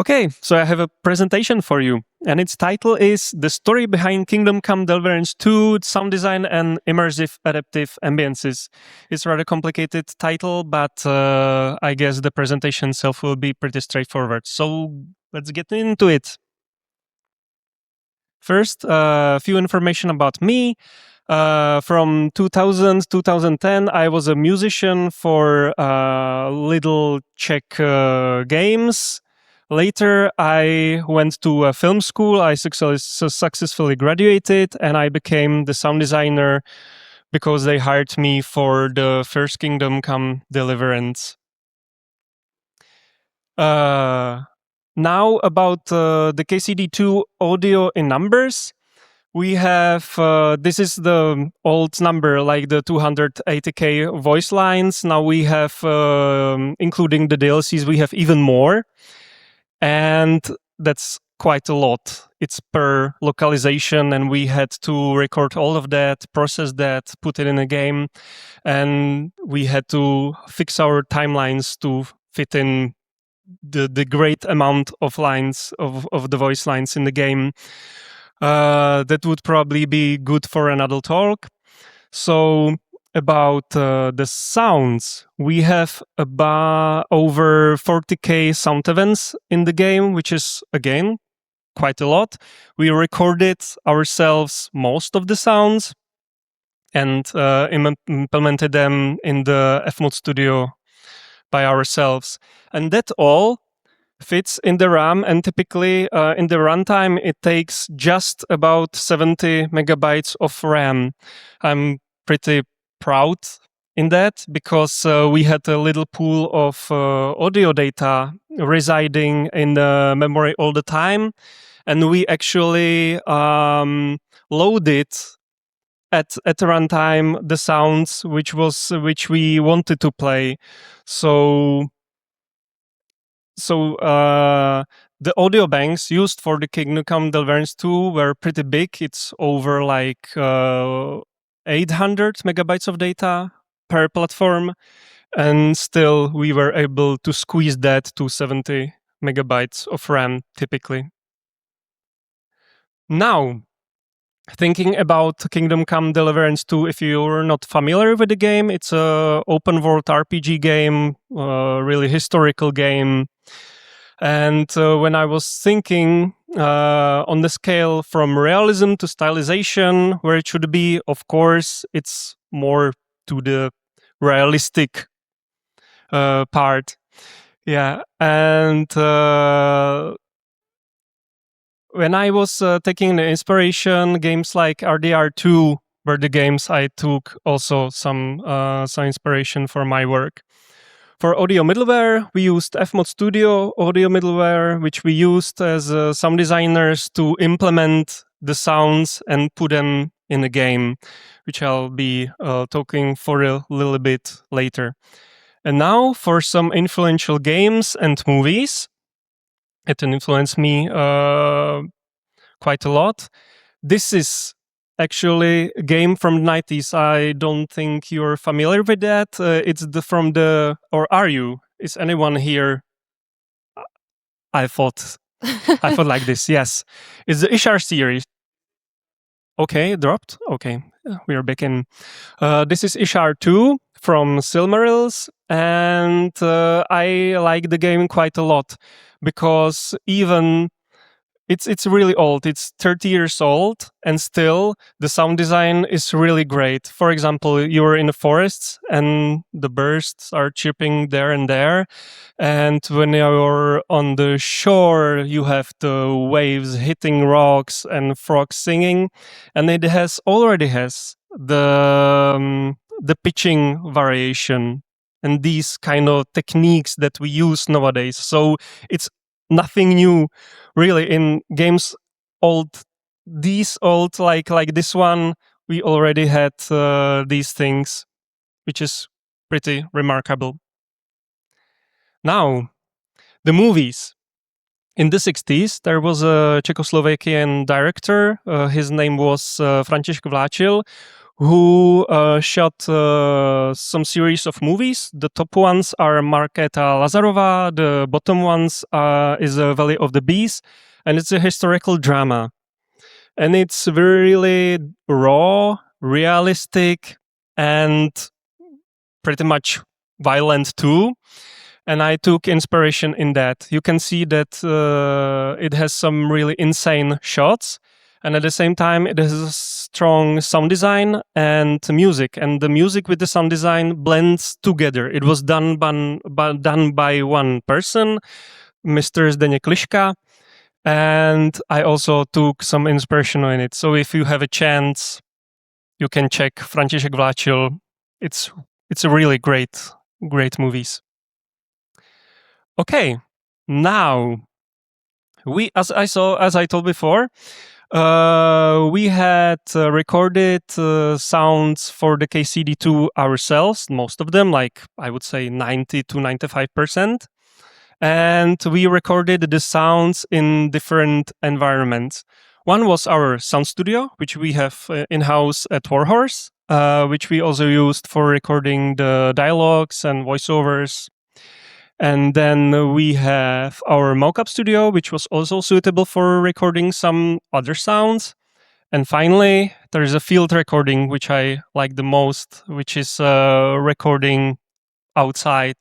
Okay, so I have a presentation for you, and its title is The Story Behind Kingdom Come Deliverance 2, Sound Design and Immersive Adaptive Ambiences. It's a rather complicated title, but I guess the presentation itself will be pretty straightforward. So let's get into it. First, a few information about me. From 2000 2010, I was a musician for little Czech games. Later, I went to a film school. I successfully graduated, and I became the sound designer because they hired me for the first Kingdom Come Deliverance. Now about the KCD2 audio in numbers. We have, this is the old number, like the 280k voice lines. Now we have, including the DLCs, we have even more. And that's quite a lot. It's per localization, and we had to record all of that, process that, put it in a game. And we had to fix our timelines to fit in the great amount of lines, of the voice lines in the game. That would probably be good for another talk. So about the sounds, we have about over 40k sound events in the game, which is, again, quite a lot. We recorded ourselves most of the sounds and implemented them in the FMOD studio by ourselves. And that all fits in the RAM, and typically in the runtime it takes just about 70 megabytes of RAM. I'm pretty proud in that because we had a little pool of audio data residing in the memory all the time, and we actually loaded at runtime the sounds which we wanted to play. So the audio banks used for the Kingdom Come Deliverance 2 were pretty big. It's over like 800 megabytes of data per platform. And still we were able to squeeze that to 70 megabytes of RAM typically. Now, thinking about Kingdom Come Deliverance 2, if you're not familiar with the game, it's a open world RPG game, really historical game. And when I was thinking on the scale from realism to stylization, where it should be, of course, it's more to the realistic part. Yeah, and when I was taking the inspiration, games like RDR2 were the games I took also some inspiration for my work. For audio middleware, we used FMOD Studio audio middleware, which we used as sound designers to implement the sounds and put them in a game, which I'll be talking for a little bit later. And now for some influential games and movies. It influenced me quite a lot. This is actually a game from the 90s. I don't think you're familiar with that. It's or are you? Is anyone here? I thought like this. Yes, it's the Ishar series. Okay, dropped. Okay, we are back in. This is Ishar 2 from Silmarils, and I like the game quite a lot because even it's really old. It's 30 years old, and still the sound design is really great. For example, you're in the forests and the birds are chirping there and there. And when you're on the shore, you have the waves hitting rocks and frogs singing. And it already has the pitching variation and these kind of techniques that we use nowadays. So it's nothing new really in games like this one. We already had these things, which is pretty remarkable. Now, the movies. In the 60s, there was a Czechoslovakian director. His name was František Vláčil, who shot some series of movies. The top ones are Markéta Lazarova. The bottom ones is Valley of the Bees, and it's a historical drama. And it's really raw, realistic, and pretty much violent too. And I took inspiration in that. You can see that it has some really insane shots, and at the same time it has a strong sound design and music, and the music with the sound design blends together. It was done by one person, Mr. Zdeněk Liška, and I also took some inspiration in it. So if you have a chance, you can check František Vláčil. It's a really great movies. Okay, now as I told before, we had recorded sounds for the KCD2 ourselves, most of them, like I would say 90 to 95%. And we recorded the sounds in different environments. One was our sound studio, which we have in-house at Warhorse, which we also used for recording the dialogues and voiceovers. And then we have our mocap studio, which was also suitable for recording some other sounds. And finally, there is a field recording, which I like the most, which is recording outside.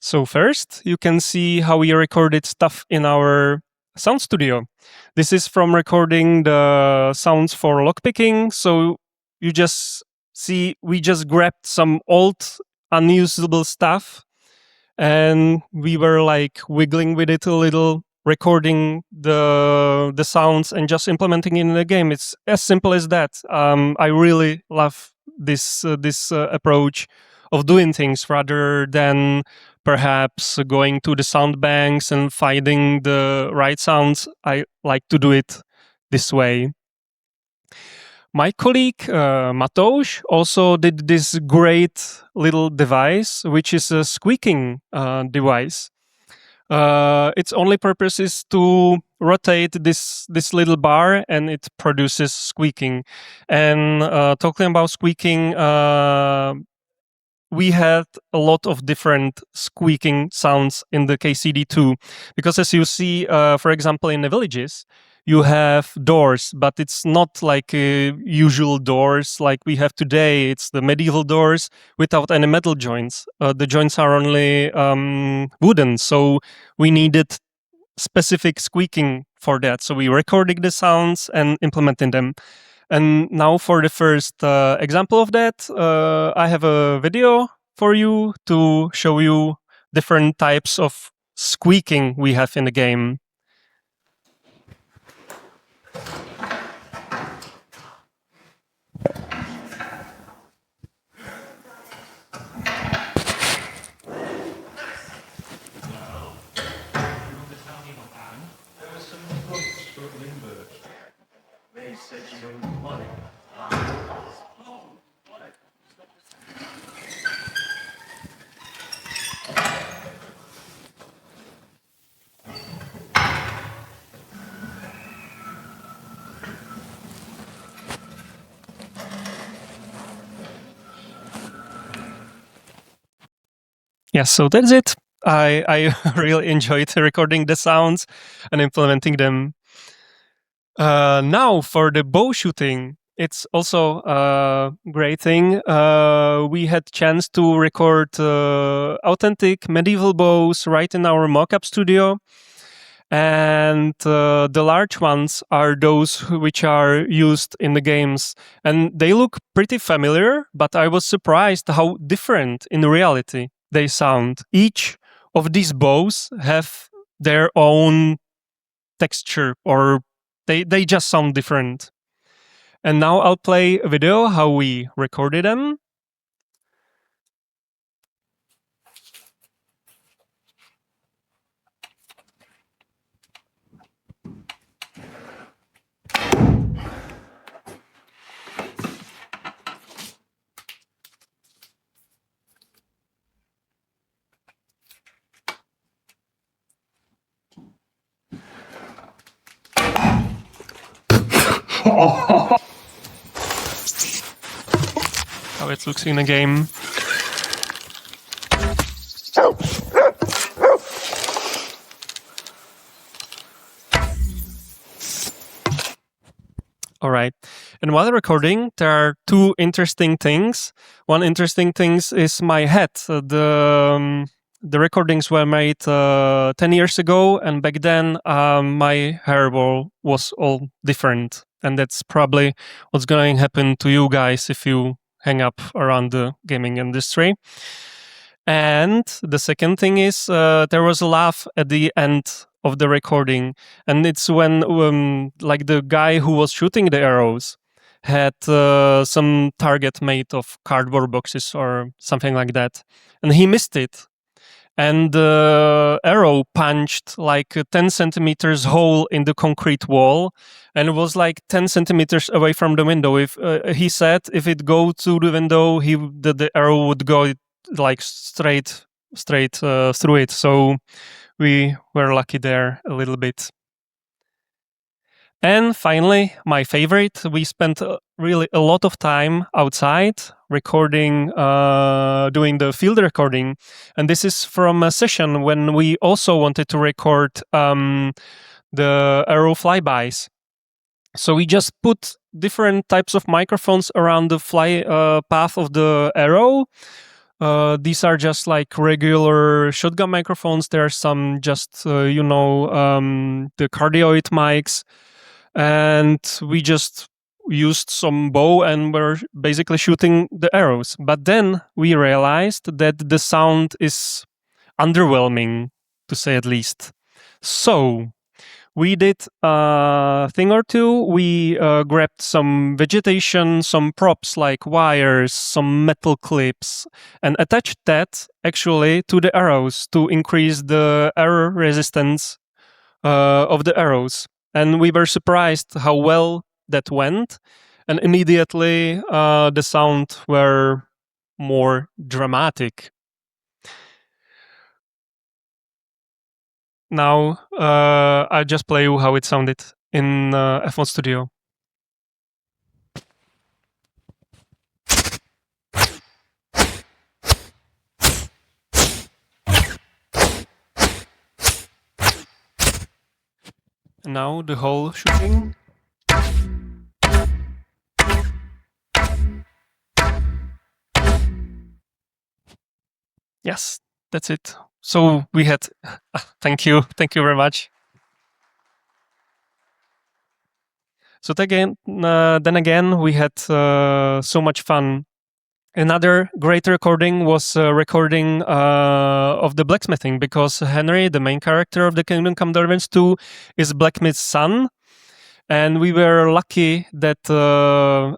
So first, you can see how we recorded stuff in our sound studio. This is from recording the sounds for lockpicking. So you just see, we just grabbed some old unusable stuff and we were like wiggling with it a little, recording the sounds and just implementing it in the game. It's as simple as that. I really love this approach of doing things rather than perhaps going to the sound banks and finding the right sounds. I like to do it this way. My colleague Matouš also did this great little device, which is a squeaking device. Its only purpose is to rotate this little bar and it produces squeaking. And talking about squeaking, we had a lot of different squeaking sounds in the KCD2, because as you see, for example, in the villages, you have doors, but it's not like usual doors like we have today. It's the medieval doors without any metal joints. The joints are only wooden, so we needed specific squeaking for that. So we recorded the sounds and implemented them. And now for the first example of that, I have a video for you to show you different types of squeaking we have in the game. Yeah, so that's it. I really enjoyed recording the sounds and implementing them. Now for the bow shooting, it's also a great thing. We had chance to record authentic medieval bows right in our mocap studio. And the large ones are those which are used in the games. And they look pretty familiar, but I was surprised how different in reality they sound. Each of these bows have their own texture, or they just sound different. And now I'll play a video how we recorded them. how it looks in a game. All right. And while recording, there are two interesting things. One interesting thing is my head. The recordings were made 10 years ago, and back then my hair was all different. And that's probably what's going to happen to you guys if you hang up around the gaming industry. And the second thing is there was a laugh at the end of the recording, and it's when like the guy who was shooting the arrows had some target made of cardboard boxes or something like that, and he missed it, and the arrow punched like a 10 centimeters hole in the concrete wall, and it was like 10 centimeters away from the window. If he said if it go to the window, the arrow would go like straight through it. So we were lucky there a little bit. And finally, my favorite, we spent really a lot of time outside recording, doing the field recording. And this is from a session when we also wanted to record the arrow flybys. So we just put different types of microphones around the fly path of the arrow. These are just like regular shotgun microphones. There are some just, the cardioid mics. And we just used some bow and were basically shooting the arrows. But then we realized that the sound is underwhelming, to say at least. So we did a thing or two. We grabbed some vegetation, some props like wires, some metal clips, and attached that actually to the arrows to increase the error resistance of the arrows. And we were surprised how well that went. And immediately the sound were more dramatic. Now I'll just play you how it sounded in F1 Studio. And now the whole shooting. Yes, that's it. So we had, thank you very much. So then again, we had so much fun. Another great recording was recording of the blacksmithing, because Henry, the main character of the Kingdom Come Deliverance 2, is blacksmith's son. And we were lucky that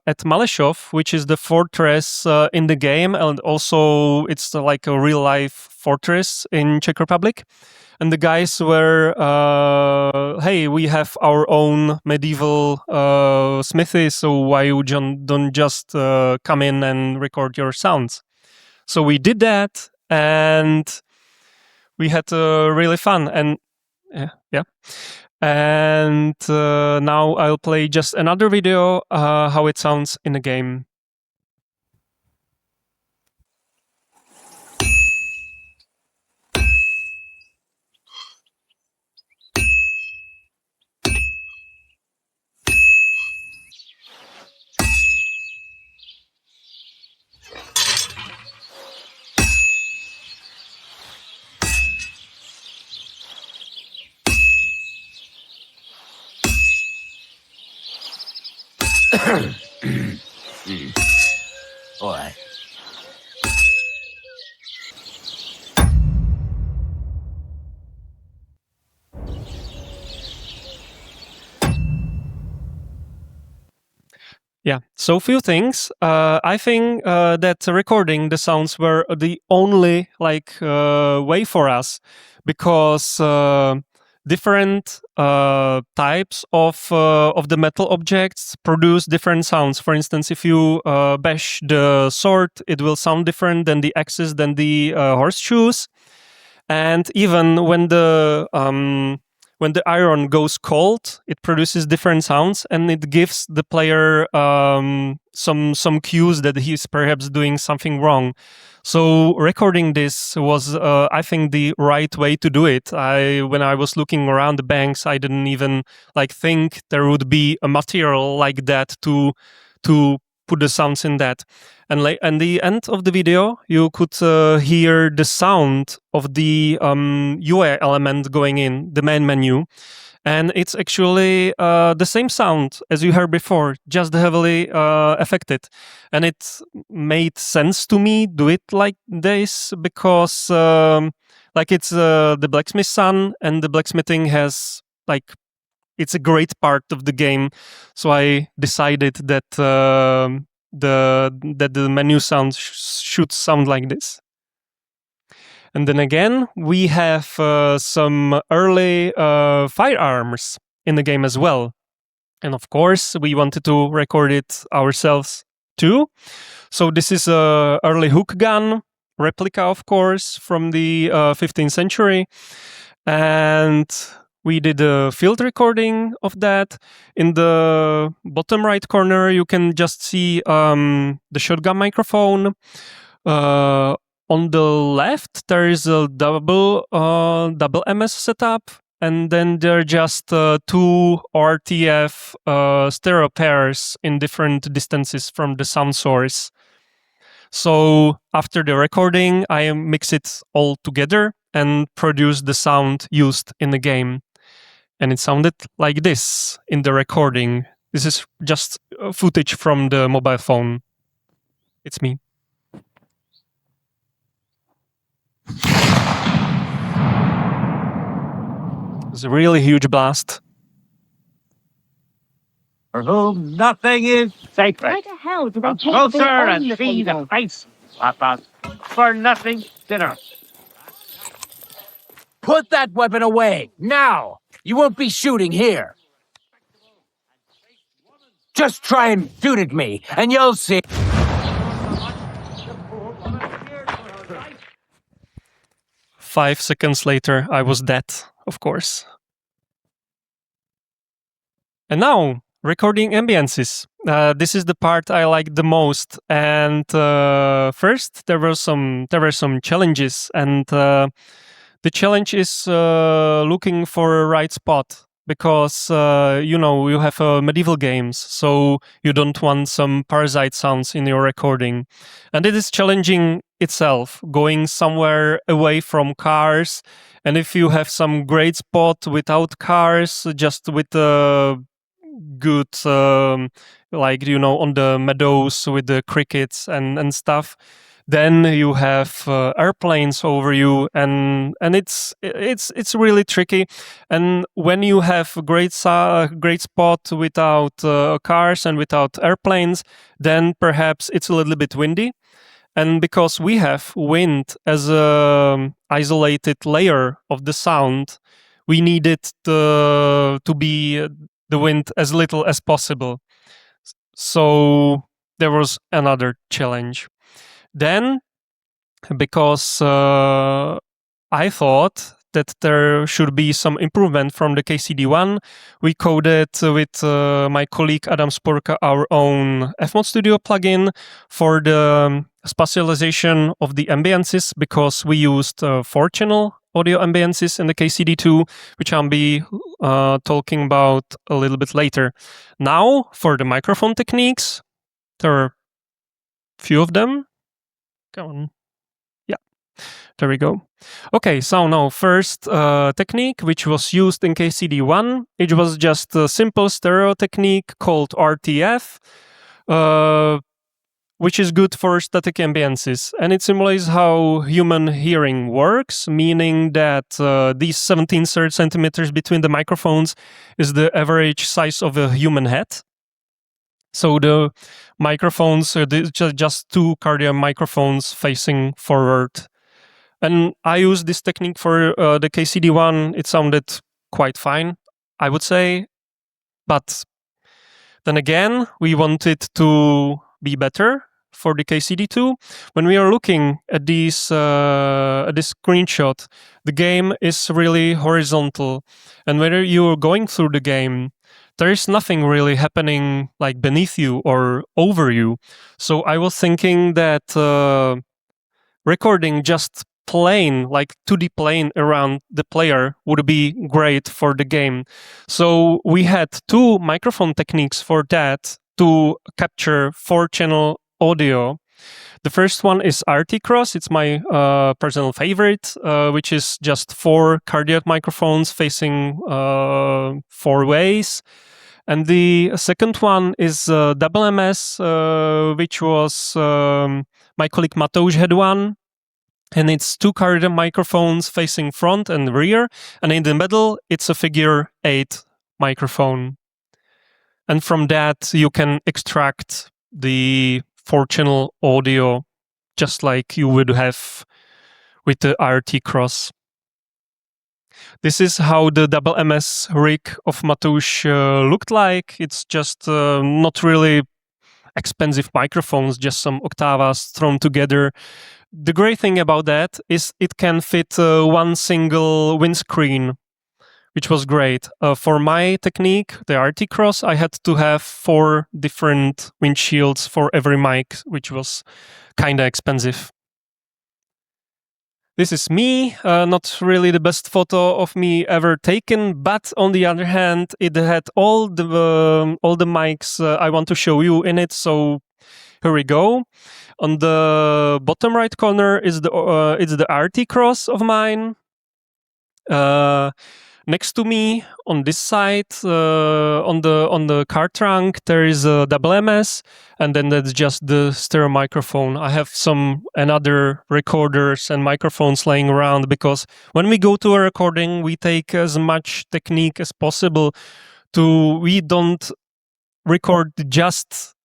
at Malešov, which is the fortress in the game, and also it's like a real-life fortress in Czech Republic, and the guys were, hey, we have our own medieval smithy, so why you don't just come in and record your sounds? So we did that, and we had really fun, and yeah. And now I'll play just another video how it sounds in the game. All right. Yeah, so few things. I think that recording the sounds were the only way for us, because different types of the metal objects produce different sounds. For instance, if you bash the sword, it will sound different than the axes, than the horseshoes. And even when when the iron goes cold, it produces different sounds, and it gives the player some cues that he's perhaps doing something wrong. So recording this was, I think, the right way to do it. When I was looking around the banks, I didn't even think there would be a material like that to put the sounds in that. And at the end of the video, you could hear the sound of the UI element going in the main menu. And it's actually the same sound as you heard before, just heavily affected. And it made sense to me do it like this because it's the blacksmith's son, and the blacksmithing has it's a great part of the game. So I decided that the menu sound should sound like this. And then again, we have some early firearms in the game as well. And of course, we wanted to record it ourselves too. So this is a early hook gun replica, of course, from the 15th century. And we did a field recording of that. In the bottom right corner, you can just see the shotgun microphone. On the left, there is a double MS setup, and then there are just two RTF stereo pairs in different distances from the sound source. So after the recording, I mix it all together and produce the sound used in the game. And it sounded like this in the recording. This is just footage from the mobile phone. It's me. It's a really huge blast. For whom nothing is sacred. Why the hell do they Come take closer their own and little see the dog? face of a for-nothing dinner. Put that weapon away, now! You won't be shooting here. Just try and shoot at me, and you'll see. 5 seconds later, I was dead, of course. And now, recording ambiences. This is the part I like the most. And first, there were some challenges, and the challenge is looking for a right spot. Because, you have medieval games, so you don't want some parasite sounds in your recording. And it is challenging itself, going somewhere away from cars. And if you have some great spot without cars, just with a good, on the meadows with the crickets and stuff, then you have airplanes over you, and it's really tricky. And when you have a great spot without cars and without airplanes, then perhaps it's a little bit windy. And because we have wind as a isolated layer of the sound, we needed to be the wind as little as possible. So there was another challenge. Then, because I thought that there should be some improvement from the KCD1, we coded with my colleague Adam Sporka our own FMod Studio plugin for the spatialization of the ambiences, because we used 4-channel audio ambiences in the KCD2, which I'll be talking about a little bit later. Now, for the microphone techniques, there are a few of them. Go on. Yeah, there we go. Okay, so now first technique which was used in KCD1, it was just a simple stereo technique called RTF, which is good for static ambiences. And it simulates how human hearing works, meaning that these 17 centimeters between the microphones is the average size of a human head. So the microphones are just two cardiac microphones facing forward. And I used this technique for the KCD1. It sounded quite fine, I would say. But then again, we wanted to be better. for the KCD2. When we are looking at this screenshot, the game is really horizontal, and when you're going through the game, there is nothing really happening like beneath you or over you. So I was thinking that recording just plane, like 2D plane around the player would be great for the game. So we had two microphone techniques for that to capture 4-channel audio. The first one is RT Cross. It's my personal favorite, which is just 4 cardioid microphones facing 4 ways. And the second one is double MS, which was my colleague Matouš had one. And it's 2 cardioid microphones facing front and rear. And in the middle, it's a figure 8 microphone. And from that, you can extract the 4-channel audio just like you would have with the RT Cross. This is how the double MS rig of Matouš looked like. It's just not really expensive microphones, just some octavas thrown together. The great thing about that is it can fit one single windscreen, which was great. For my technique, the RT Cross, I had to have 4 different windshields for every mic, which was kind of expensive. This is me, not really the best photo of me ever taken, but on the other hand, it had all the mics I want to show you in it. So here we go. On the bottom right corner is it's the RT Cross of mine. Next to me, on this side, on the car trunk, there is a double MS, and then that's just the stereo microphone. I have some another recorders and microphones laying around because when we go to a recording, we take as much technique as possible. We don't record just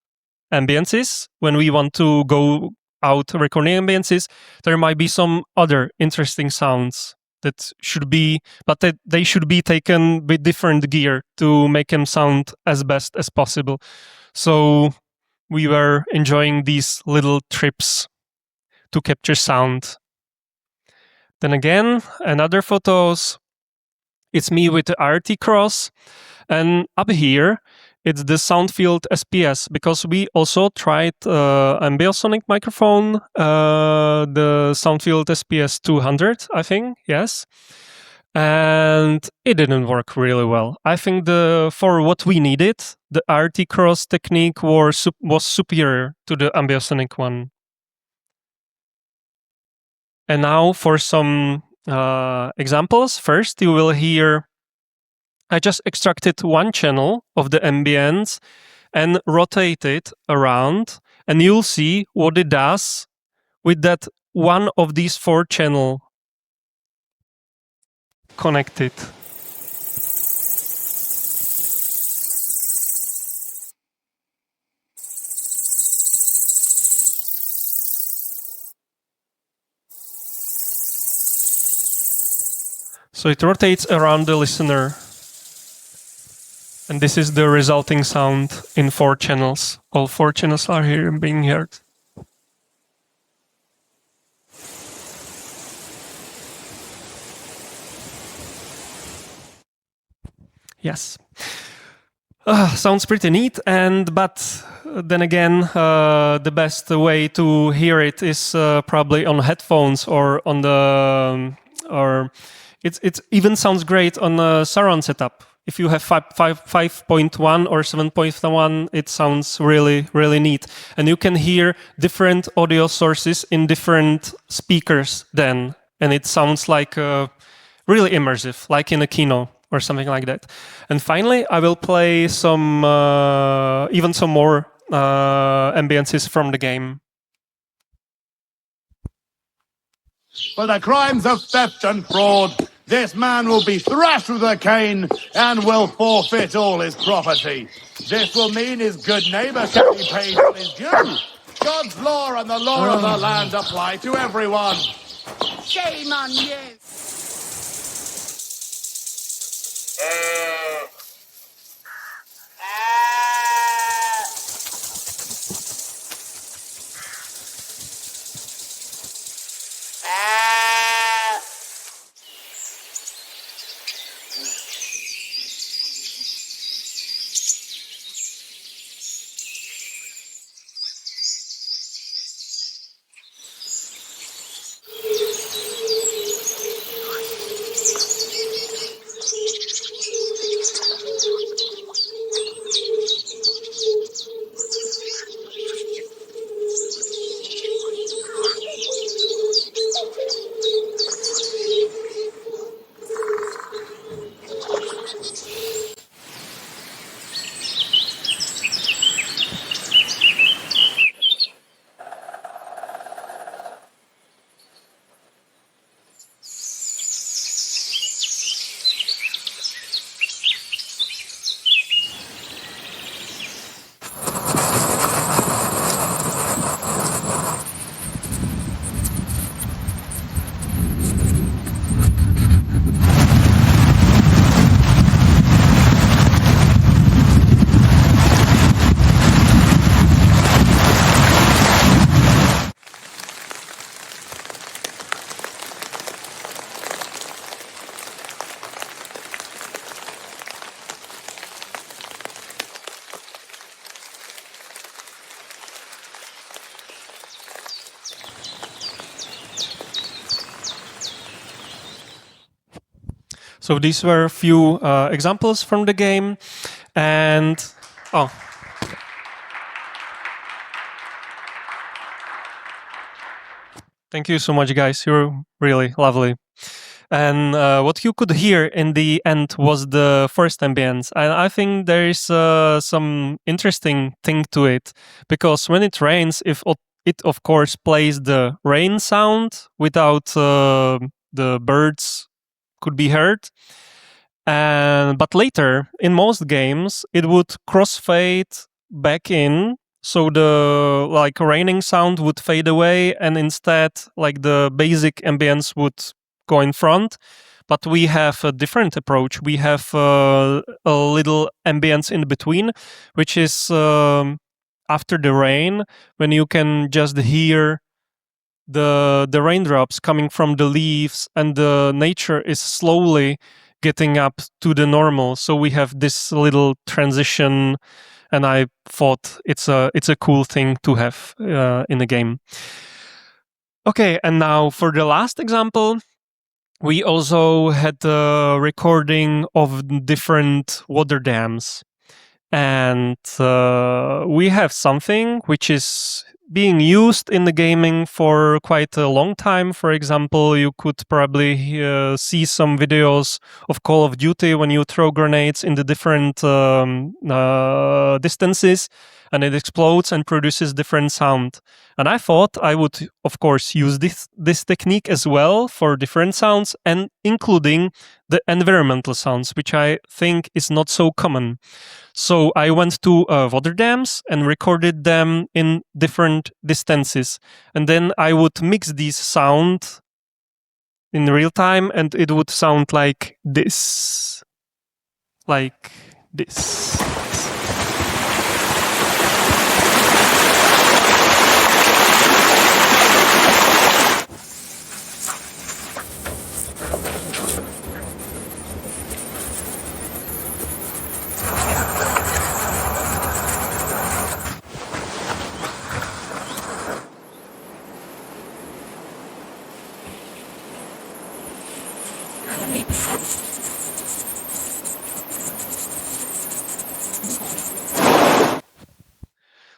ambiences. When we want to go out recording ambiences, there might be some other interesting sounds that should be, but they should be taken with different gear to make them sound as best as possible. So we were enjoying these little trips to capture sound. Then again, another photos. It's me with the RT Cross, and up here it's the Soundfield SPS, because we also tried Ambiosonic microphone, the Soundfield SPS 200, I think, yes. And it didn't work really well. I think for what we needed, the RT Cross technique was superior to the Ambiosonic one. And now for some examples. First, you will hear I just extracted one channel of the ambience and rotate it around, and you'll see what it does with that one of these 4 channel connected. So it rotates around the listener. And this is the resulting sound in 4 channels. All 4 channels are here being heard. Yes. Sounds pretty neat, but then again, the best way to hear it is probably on headphones or on it even sounds great on a surround setup. If you have 5.1 or 7.1, it sounds really, really neat. And you can hear different audio sources in different speakers then. And it sounds like really immersive, like in a kino or something like that. And finally, I will play even some more ambiences from the game. For the crimes of theft and fraud, this man will be thrashed with a cane and will forfeit all his property. This will mean his good neighbour shall be paid what is due. God's law and the law of the land apply to everyone. Shame on you! So these were a few examples from the game, and thank you so much, guys. You're really lovely. And what you could hear in the end was the first ambience. And I think there is some interesting thing to it, because when it rains, it of course plays the rain sound without the birds could be heard. But later, in most games, it would crossfade back in, so the raining sound would fade away, and instead, the basic ambience would go in front. But we have a different approach. We have a little ambience in between, which is after the rain, when you can just hear the raindrops coming from the leaves, and the nature is slowly getting up to the normal. So we have this little transition, and I thought it's a cool thing to have in a game. Okay, and now for the last example, we also had a recording of different water dams. And we have something which is being used in the gaming for quite a long time. For example, you could probably see some videos of Call of Duty when you throw grenades in the different distances, and it explodes and produces different sound. And I thought I would, of course, use this technique as well for different sounds, and including the environmental sounds, which I think is not so common. So I went to water dams and recorded them in different distances. And then I would mix these sounds in real time, and it would sound like this. Like this.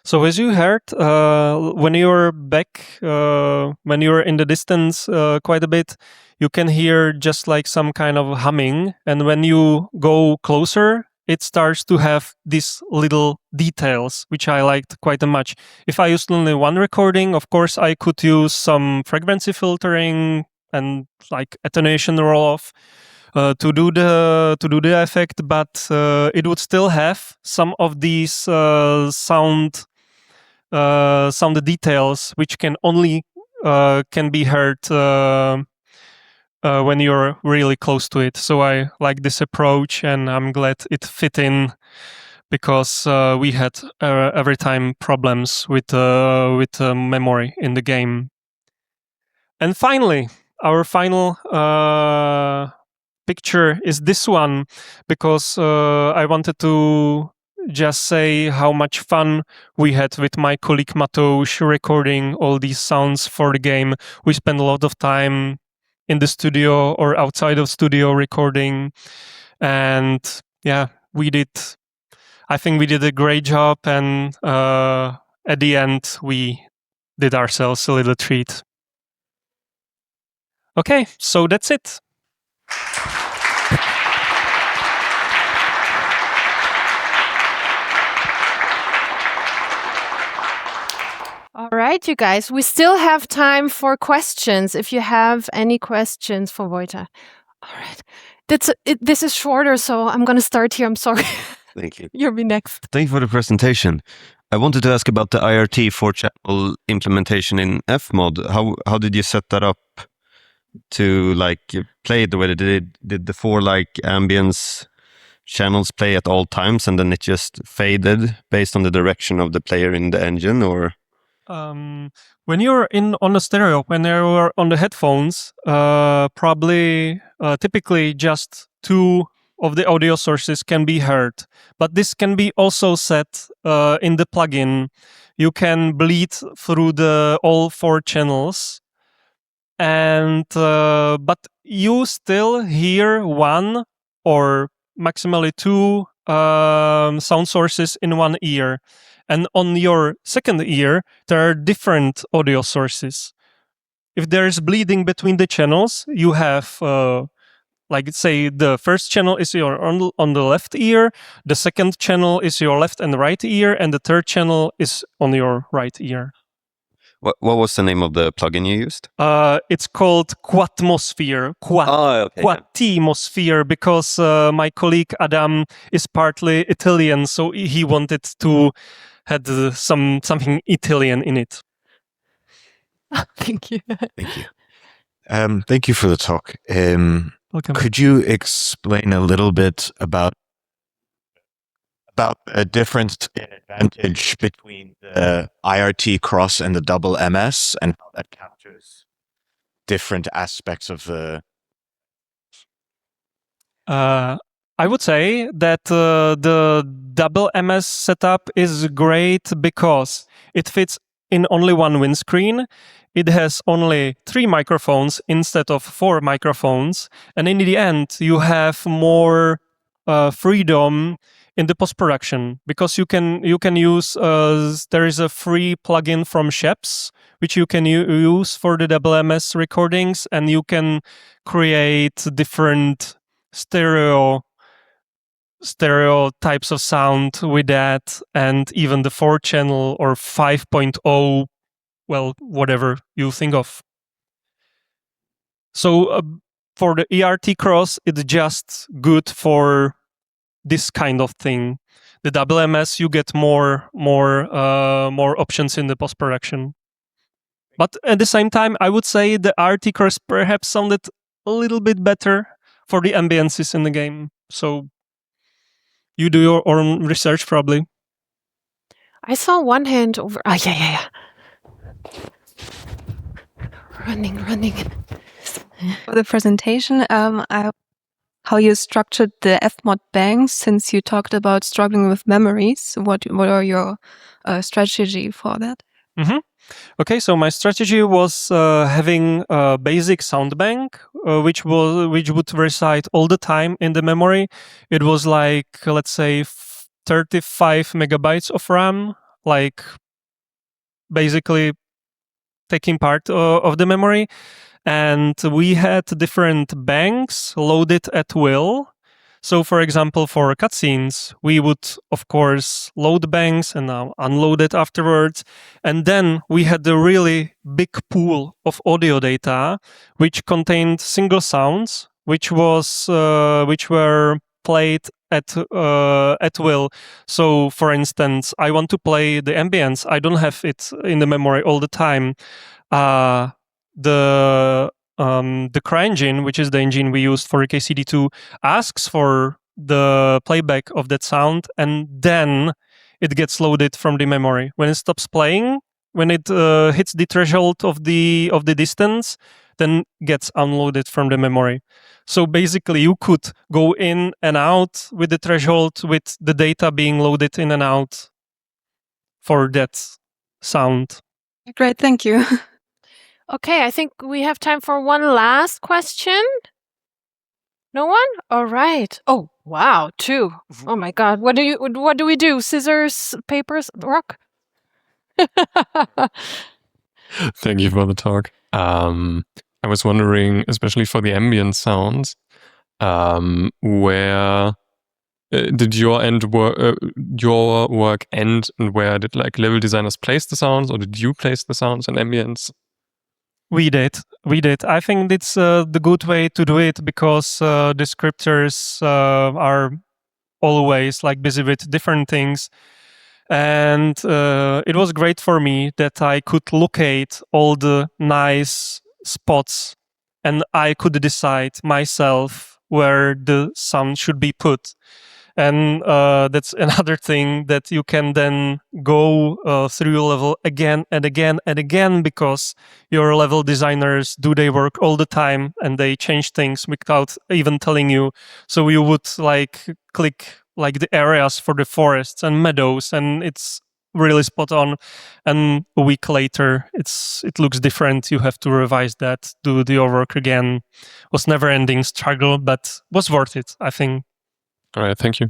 So as you heard, when you're back, when you're in the distance quite a bit, you can hear just like some kind of humming. And when you go closer, it starts to have these little details, which I liked quite much. If I used only one recording, of course, I could use some frequency filtering and like attenuation roll-off to do the effect, but it would still have some of these sound details which can only can be heard when you're really close to it. So I like this approach, and I'm glad it fit in, because we had every time problems with memory in the game. And finally, our final picture is this one, because I wanted to just say how much fun we had with my colleague Mateusz recording all these sounds for the game. We spent a lot of time in the studio or outside of studio recording, and yeah, I think we did a great job, and at the end we did ourselves a little treat. Okay, so that's it. All right, you guys, we still have time for questions. If you have any questions for Vojtěch. All right. This is shorter, so I'm going to start here. I'm sorry. Thank you. You'll be next. Thank you for the presentation. I wanted to ask about the IRT 4-channel implementation in Fmod. How did you set that up to play it the way they did the 4 ambience channels play at all times, and then it just faded based on the direction of the player in the engine, or? When you're on the stereo, when you're on the headphones, typically just 2 of the audio sources can be heard. But this can be also set in the plugin. You can bleed through all 4 channels, and but you still hear one or maximally two sound sources in one ear. And on your second ear, there are different audio sources. If there is bleeding between the channels, you have, like say, the first channel is your on the left ear, the second channel is your left and right ear, and the third channel is on your right ear. What was the name of the plugin you used? It's called Quatmosphere. Quatmosphere, because my colleague Adam is partly Italian, so he wanted to had something Italian in it. Thank you. Thank you. Thank you for the talk. Welcome. Could you explain a little bit about a difference in advantage between the IRT cross and the double MS and how that captures different aspects of the... I would say that the double MS setup is great because it fits in only one windscreen. It has only 3 microphones instead of 4 microphones. And in the end, you have more freedom in the post-production, because you can use, there is a free plugin from Sheps, which you can use for the double MS recordings, and you can create different stereo types of sound with that, and even the 4-channel or 5.0, well, whatever you think of. So for the ERT cross, it's just good for this kind of thing. The double MS, you get more options in the post-production. But at the same time, I would say the RT cross perhaps sounded a little bit better for the ambiences in the game. So you do your own research, probably. I saw one hand over. Yeah. Running. For the presentation, how you structured the Fmod banks, since you talked about struggling with memories. What are your strategy for that? Mm-hmm. Okay, so my strategy was having a basic sound bank, which would reside all the time in the memory. It was like, let's say, 35 megabytes of RAM, like basically taking part of the memory. And we had different banks loaded at will. So, for example, for cutscenes, we would, of course, load banks and unload it afterwards. And then we had a really big pool of audio data, which contained single sounds, which were played at will. So, for instance, I want to play the ambience. I don't have it in the memory all the time. The CryEngine, which is the engine we used for KCD2, asks for the playback of that sound, and then it gets loaded from the memory. When it stops playing, when it hits the threshold of the distance, then gets unloaded from the memory. So basically, you could go in and out with the threshold, with the data being loaded in and out for that sound. Great, thank you. Okay, I think we have time for one last question. No one? All right. Oh, wow, 2. Oh my God. What do we do? Scissors, papers, rock? Thank you for the talk. I was wondering, especially for the ambient sounds, where did your work end, and where did level designers place the sounds, or did you place the sounds in ambience? We did. I think it's the good way to do it, because the scripters are always busy with different things. And it was great for me that I could locate all the nice spots, and I could decide myself where the sound should be put. And that's another thing, that you can then go through your level again and again and again, because your level designers do their work all the time, and they change things without even telling you. So you would click the areas for the forests and meadows, and it's really spot on, and a week later it looks different. You have to revise that, do the work again. It was never-ending struggle, but was worth it, I think. All right, thank you.